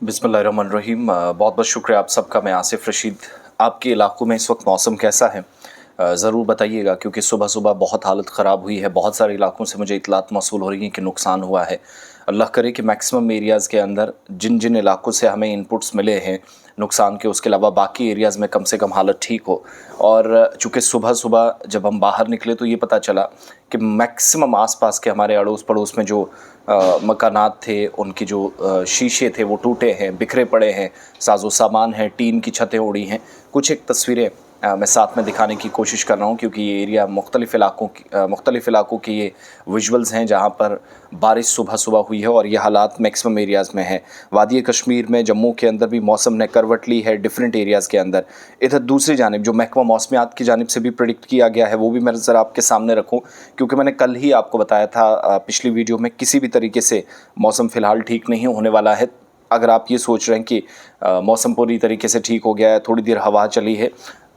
बिस्मिल्लाहिर्रहमानिर्रहीम। बहुत बहुत शुक्रिया आप सबका। मैं आसिफ रशीद। आपके इलाकों में इस वक्त मौसम कैसा है? ज़रूर बताइएगा, क्योंकि सुबह सुबह बहुत हालत ख़राब हुई है। बहुत सारे इलाकों से मुझे इतलात मौसूल हो रही हैं कि नुकसान हुआ है। अल्लाह करे कि मैक्सिमम एरियाज़ के अंदर जिन जिन इलाकों से हमें इनपुट्स मिले हैं नुकसान के, उसके अलावा बाकी एरियाज़ में कम से कम हालत ठीक हो। और चूँकि सुबह सुबह जब हम बाहर निकले तो ये पता चला कि मैक्सिमम आसपास के हमारे अड़ोस पड़ोस में जो मकानात थे, उनकी जो शीशे थे वो टूटे हैं, बिखरे पड़े हैं, साजो सामान है, टीन की छतें उड़ी हैं। कुछ एक तस्वीरें मैं साथ में दिखाने की कोशिश कर रहा हूँ, क्योंकि ये एरिया मुख्तलिफ़ इलाकों की ये विजुअल्स हैं जहाँ पर बारिश सुबह सुबह हुई है और ये हालात मैक्सिमम एरियाज़ में है। वादी कश्मीर में, जम्मू के अंदर भी मौसम ने करवट ली है डिफरेंट एरियाज़ के अंदर। इधर दूसरी जानिब जो महकमा मौसमियात की जानिब से भी प्रेडिक्ट किया गया है वो भी मैं ज़रा आपके सामने रखूँ, क्योंकि मैंने कल ही आपको बताया था पिछली वीडियो में, किसी भी तरीके से मौसम फ़िलहाल ठीक नहीं होने वाला है। अगर आप ये सोच रहे हैं कि मौसम पूरी तरीके से ठीक हो गया है, थोड़ी देर हवा चली है,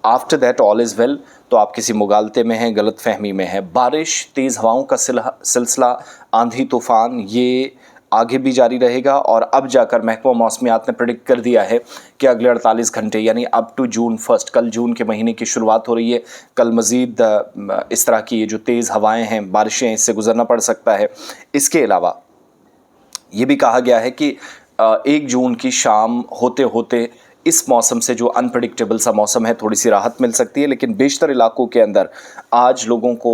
after that all is well, तो आप किसी मुगालते में हैं, गलत फहमी में हैं। बारिश, तेज़ हवाओं का सिलसिला, आंधी तूफ़ान, ये आगे भी जारी रहेगा। और अब जाकर महकमा मौसमियात ने प्रेडिक्ट कर दिया है कि अगले 48 घंटे यानी अप टू जून 1, कल जून के महीने की शुरुआत हो रही है, कल मज़ीद इस तरह की ये जो तेज़ हवाएं हैं, बारिशें, इससे गुजरना पड़ सकता है। इसके अलावा ये भी कहा गया है कि 1 जून की शाम होते होते इस मौसम से, जो अनप्रडिक्टेबल सा मौसम है, थोड़ी सी राहत मिल सकती है। लेकिन बेशतर इलाकों के अंदर आज लोगों को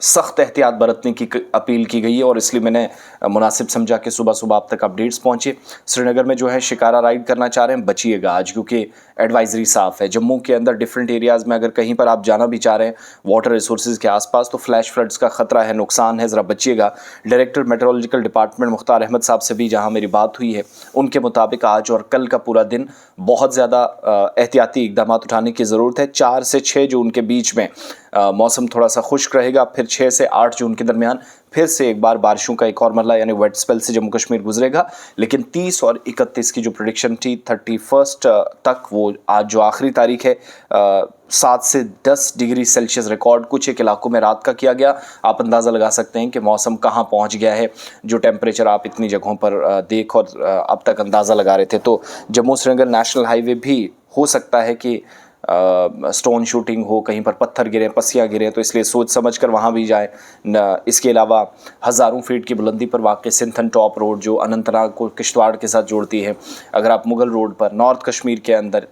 सख्त एहतियात बरतने की अपील की गई है, और इसलिए मैंने मुनासिब समझा कि सुबह सुबह आप तक अपडेट्स पहुँचे। श्रीनगर में जो है शिकारा राइड करना चाह रहे हैं, बचिएगा आज, क्योंकि एडवाइजरी साफ़ है। जम्मू के अंदर डिफरेंट एरियाज़ में अगर कहीं पर आप जाना भी चाह रहे हैं वाटर रिसोर्सेज के आसपास, तो फ्लैश फ्लड्स का ख़तरा है, नुकसान है, ज़रा बचिएगा। Director metrological department Mukhtar Ahmad साहब से भी जहाँ मेरी बात हुई है, उनके मुताबिक आज और कल का पूरा दिन बहुत ज़्यादा एहतियाती इक़दाम उठाने की ज़रूरत है। 4 से 6 जून के बीच में मौसम थोड़ा सा खुश्क रहेगा, फिर 6 से 8 जून के दरमियान फिर से एक बार बारिशों का एक और मरला यानी वेट स्पेल से जम्मू कश्मीर गुजरेगा। लेकिन 30 और 31 की जो प्रेडिक्शन थी 31 तक, वो आज जो आखिरी तारीख है, 7 से 10 डिग्री सेल्सियस रिकॉर्ड कुछ एक इलाकों में रात का किया गया। आप अंदाज़ा लगा सकते हैं कि मौसम कहाँ पहुँच गया है, जो टेम्परेचर आप इतनी जगहों पर देख और अब तक अंदाज़ा लगा रहे थे। तो जम्मू श्रीनगर नेशनल हाईवे भी हो सकता है कि स्टोन शूटिंग हो, कहीं पर पत्थर गिरे, पसियाँ गिरे, तो इसलिए सोच समझ कर वहाँ भी जाएं। इसके अलावा हज़ारों फीट की बुलंदी पर वाक़ सिंथन टॉप रोड, जो अनंतनाग को किश्तवाड़ के साथ जोड़ती है, अगर आप मुगल रोड पर नॉर्थ कश्मीर के अंदर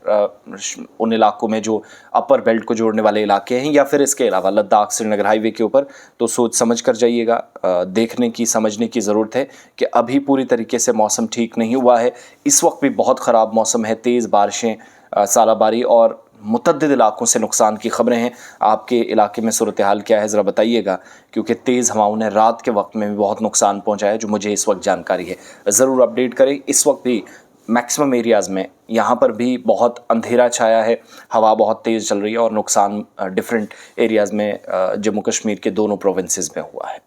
उन इलाकों में जो अपर बेल्ट को जोड़ने वाले इलाके हैं, या फिर इसके अलावा लद्दाख श्रीनगर हाईवे के ऊपर, तो सोच समझ कर जाइएगा। देखने की, समझने की ज़रूरत है कि अभी पूरी तरीके से मौसम ठीक नहीं हुआ है। इस वक्त भी बहुत ख़राब मौसम है, तेज़ बारिशें, सालाबारी और मुतअद्दिद इलाकों से नुकसान की ख़बरें हैं। आपके इलाके में सूरत हाल क्या है, ज़रा बताइएगा, क्योंकि तेज़ हवाओं ने रात के वक्त में भी बहुत नुकसान पहुंचाया, जो मुझे इस वक्त जानकारी है। ज़रूर अपडेट करें। इस वक्त भी मैक्सिमम एरियाज़ में यहाँ पर भी बहुत अंधेरा छाया है, हवा बहुत तेज़ चल रही है, और नुकसान डिफरेंट एरियाज़ में जम्मू कश्मीर के दोनों प्रोविंसेस में हुआ है।